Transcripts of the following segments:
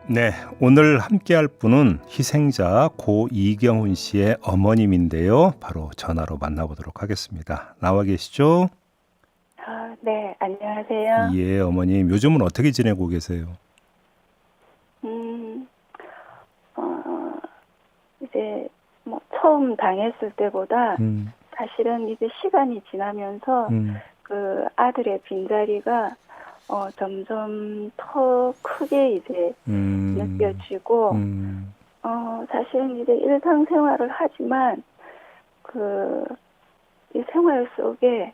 네, 오늘 함께할 분은 희생자 고 이경훈 씨의 어머님인데요. 바로 전화로 만나보도록 하겠습니다. 나와 계시죠? 네, 안녕하세요. 예, 어머님. 요즘은 어떻게 지내고 계세요? 음, 어, 이제 뭐 처음 당했을 때보다 음, 사실은 이제 시간이 지나면서 음, 그 아들의 빈자리가 점점 더 크게 이제 음, 느껴지고, 음. 사실은 이제 일상생활을 하지만 그 이 생활 속에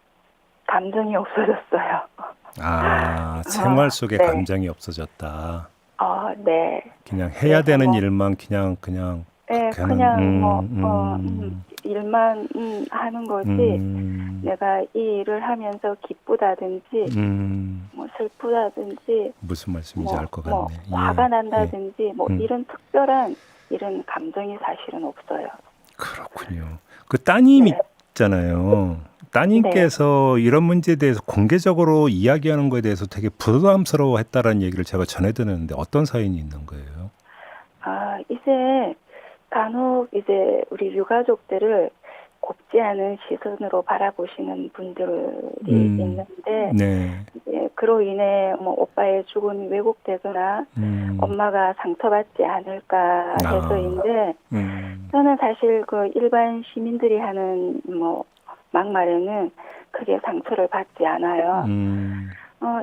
감정이 없어졌어요. 아, 생활 속에 네. 감정이 없어졌다. 네. 그냥 해야 그래서 되는 뭐 일만 그냥, 네, 그냥, 그냥 일만 하는 거지. 음, 내가 이 일을 하면서 기쁘다든지, 뭐 슬프다든지, 무슨 말씀인지 알 것 같네. 화가 예, 예, 난다든지, 뭐 이런 특별한 이런 감정이 사실은 없어요. 그렇군요. 그 따님 네, 있잖아요. 네. 따님께서 이런 문제에 대해서 공개적으로 이야기하는 거에 대해서 되게 부담스러워 했다라는 얘기를 제가 전해 들었는데 어떤 사연이 있는 거예요? 이제 간혹 이제 우리 유가족들을 곱지 않은 시선으로 바라보시는 분들이 음, 있는데, 네, 이제 그로 인해 뭐 오빠의 죽음이 왜곡되거나 음, 엄마가 상처받지 않을까 아, 해서인데, 저는 사실 그 일반 시민들이 하는 뭐 막말에는 크게 상처를 받지 않아요. 음,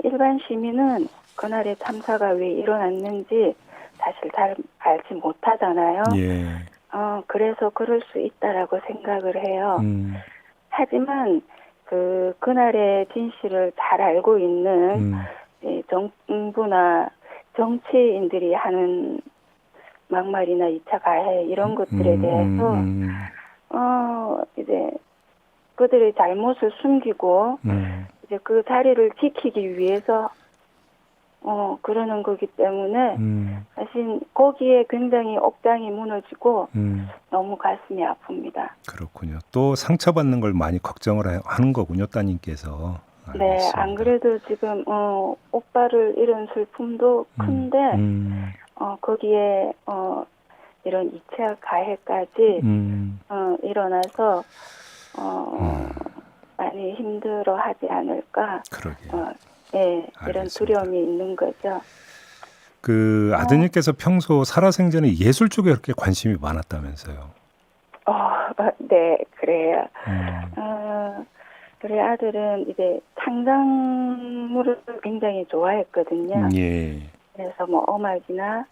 일반 시민은 그날의 참사가 왜 일어났는지 사실 잘 알지 못하잖아요. 예, 그래서 그럴 수 있다라고 생각을 해요. 음, 하지만 그날의 진실을 잘 알고 있는 음, 이 정부나 정치인들이 하는 막말이나 2차 가해 이런 것들에 대해서 이제 그들의 잘못을 숨기고 음, 이제 그 자리를 지키기 위해서 그러는 거기 때문에 음, 사실 거기에 굉장히 억장이 무너지고 음. 너무 가슴이 아픕니다. 그렇군요. 또 상처받는 걸 많이 걱정을 하는 거군요, 따님께서. 네, 안 알겠습니다. 그래도 지금 오빠를 잃은 슬픔도 큰데 음, 거기에 이런 2차 가해까지 음, 일어나서 어, 많이 힘들어하지 않을까. 그러게요. 어, 예, 이런 알겠습니다. 두려움이 있는 거죠. 그 어, 아드님께서 평소 살아생전에 예술 쪽에 그렇게 관심이 많았다면서요. 네, 그래요. 음, 어, 우리 아들은 이제 창작물을 굉장히 좋아했거든요. 예. 그래서 뭐 음악이나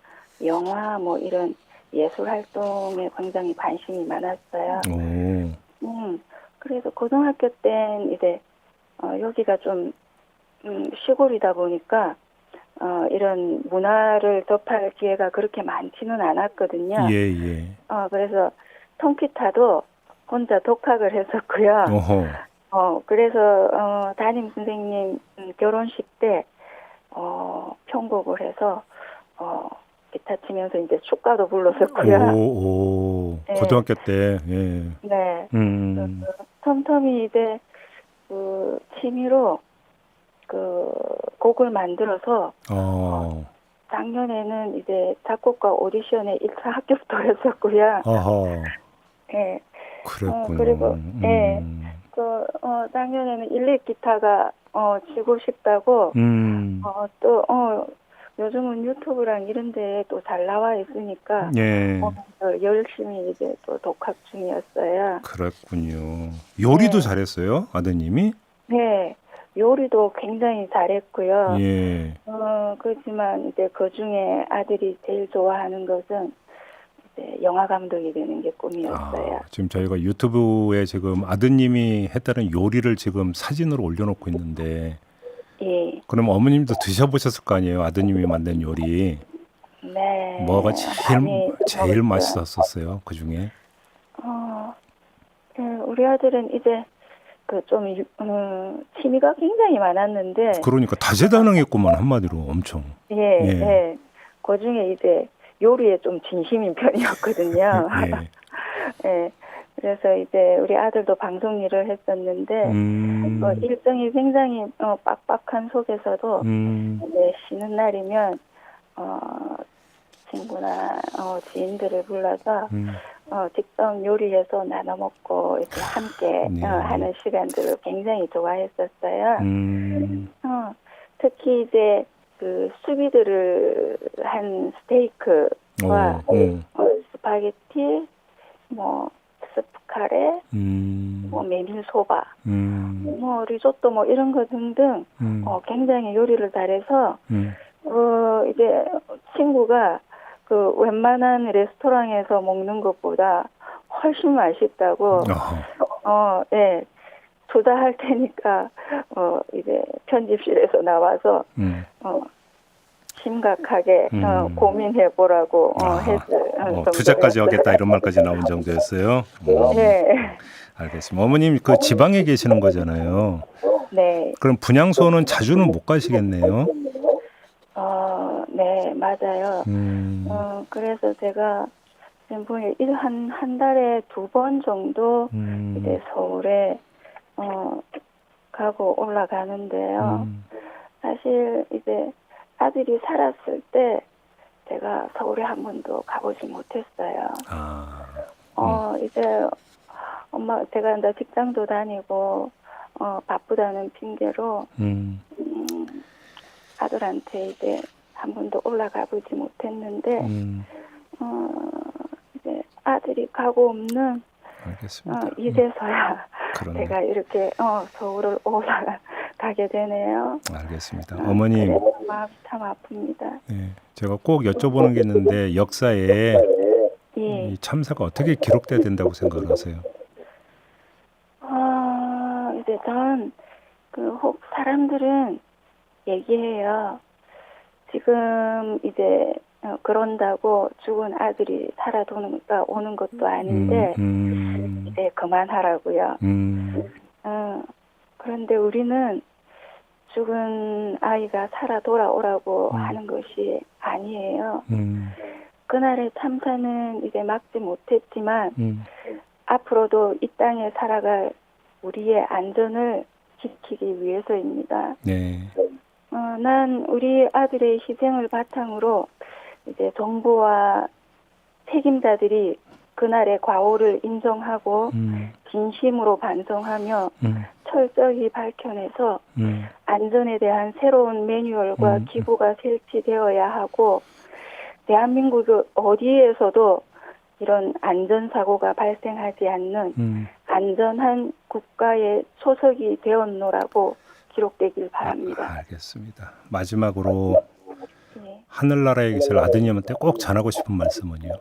영화 뭐 이런 예술 활동에 굉장히 관심이 많았어요. 오, 그래서 고등학교 땐 이제 여기가 좀 시골이다 보니까 이런 문화를 접할 기회가 그렇게 많지는 않았거든요. 예, 예. 그래서 통기타도 혼자 독학을 했었고요. 오호. 그래서 담임 선생님 결혼식 때 편곡을 해서 어, 기타 치면서 이제 축가도 불렀었고요. 고등학교 네, 때, 예. 네. 그, 음, 텀텀이 이제 그 취미로 그 곡을 만들어서 어, 어, 작년에는 이제 작곡가 오디션에 1차 합격도 했었고요. 어허, 예. 그랬군요. 그리고 예. 작년에는 일렉 기타가 치고 싶다고 음, 또 요즘은 유튜브랑 이런 데에 또 잘 나와 있으니까 예. 열심히 이제 또 독학 중이었어요. 그랬군요. 요리도 네. 잘했어요, 아드님이? 네. 요리도 굉장히 잘했고요. 예. 그렇지만 이제 그 중에 아들이 제일 좋아하는 것은 이제 영화 감독이 되는 게 꿈이었어요. 지금 저희가 유튜브에 지금 아드님이 했다는 요리를 지금 사진으로 올려놓고 있는데, 예. 그럼 어머님도 드셔보셨을 거 아니에요, 아드님이 만든 요리. 뭐가 네. 많이 제일 먹었어요. 맛있었어요, 그 중에? 어, 우리 아들은 이제 취미가 굉장히 많았는데, 그러니까 다재다능했구만, 한마디로 엄청. 예, 예, 예. 그 중에 이제 요리에 좀 진심인 편이었거든요. 예. 예. 그래서 이제 우리 아들도 방송 일을 했었는데, 음, 일정이 굉장히 빡빡한 속에서도 음, 이제 쉬는 날이면 어, 친구나 지인들을 불러서 음, 직접 요리해서 나눠 먹고 이렇게 함께 네. 하는 시간들을 굉장히 좋아했었어요. 음, 특히 이제 그 수비드를 한 스테이크와 스파게티, 뭐 스프카레, 뭐 메밀소바, 뭐 리조또 뭐 이런 거 등등 굉장히 요리를 잘해서 이제 친구가 그 웬만한 레스토랑에서 먹는 것보다 훨씬 맛있다고 예. 조사할 테니까 이제 편집실에서 나와서 심각하게 고민해 보라고 했어요. 투자까지 하겠다 이런 말까지 나온 정도였어요. 네. 알겠습니다. 어머님 그 지방에 계시는 거잖아요. 네. 그럼 분향소는 자주는 못 가시겠네요. 네, 맞아요. 그래서 제가 지금 한 달에 2번 정도 이제 서울에 가고 올라가는데요. 사실 이제 아들이 살았을 때 제가 서울에 한 번도 가보지 못했어요. 이제 제가 이제 직장도 다니고 바쁘다는 핑계로 아들한테 이제 한 번도 올라가 보지 못했는데 이제 아들이 가고 없는 알겠습니다. 이제서야 그러네요. 제가 이렇게 서울을 올라가게 되네요. 알겠습니다. 어머님, 그래서 마음이 참 아픕니다. 네, 제가 꼭 여쭤보는 게 있는데 역사에 이 참사가 어떻게 기록돼야 된다고 생각하세요? 이제 전 혹 사람들은 얘기해요. 지금 이제 그런다고 죽은 아들이 오는 것도 아닌데 이제 그만하라고요. 그런데 우리는 죽은 아이가 살아 돌아오라고 하는 것이 아니에요. 그날의 참사는 이제 막지 못했지만 앞으로도 이 땅에 살아갈 우리의 안전을 지키기 위해서입니다. 네. 난 우리 아들의 희생을 바탕으로 이제 정부와 책임자들이 그날의 과오를 인정하고 진심으로 반성하며 철저히 밝혀내서 안전에 대한 새로운 매뉴얼과 기구가 설치되어야 하고 대한민국 어디에서도 이런 안전사고가 발생하지 않는 안전한 국가의 소속이 되었노라고 기록되길 바랍니다. 알겠습니다. 마지막으로 하늘나라에 계실 아드님한테 꼭 전하고 싶은 말씀은요?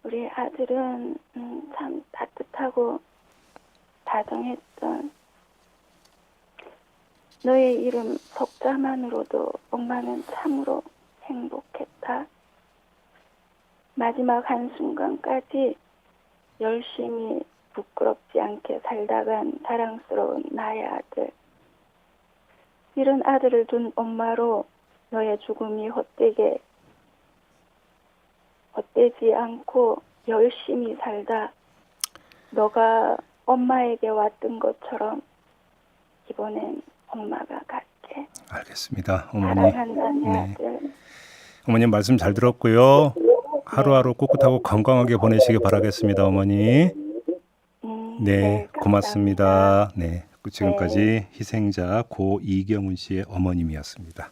우리 아들은 참 따뜻하고 다정했던 너의 이름 석자만으로도 엄마는 참으로 행복했다. 마지막 한순간까지 열심히 부끄럽지 않게 살다간 자랑스러운 나의 아들. 이런 아들을 둔 엄마로 너의 죽음이 헛되지 않고 열심히 살다 너가 엄마에게 왔던 것처럼 이번엔 엄마가 갈게. 알겠습니다. 어머니. 사랑한다, 내 아들. 어머님 말씀 잘 들었고요. 하루하루 꿋꿋하고 건강하게 보내시기 바라겠습니다, 어머니. 네, 고맙습니다. 네, 지금까지 희생자 고 이경훈 씨의 어머님이었습니다.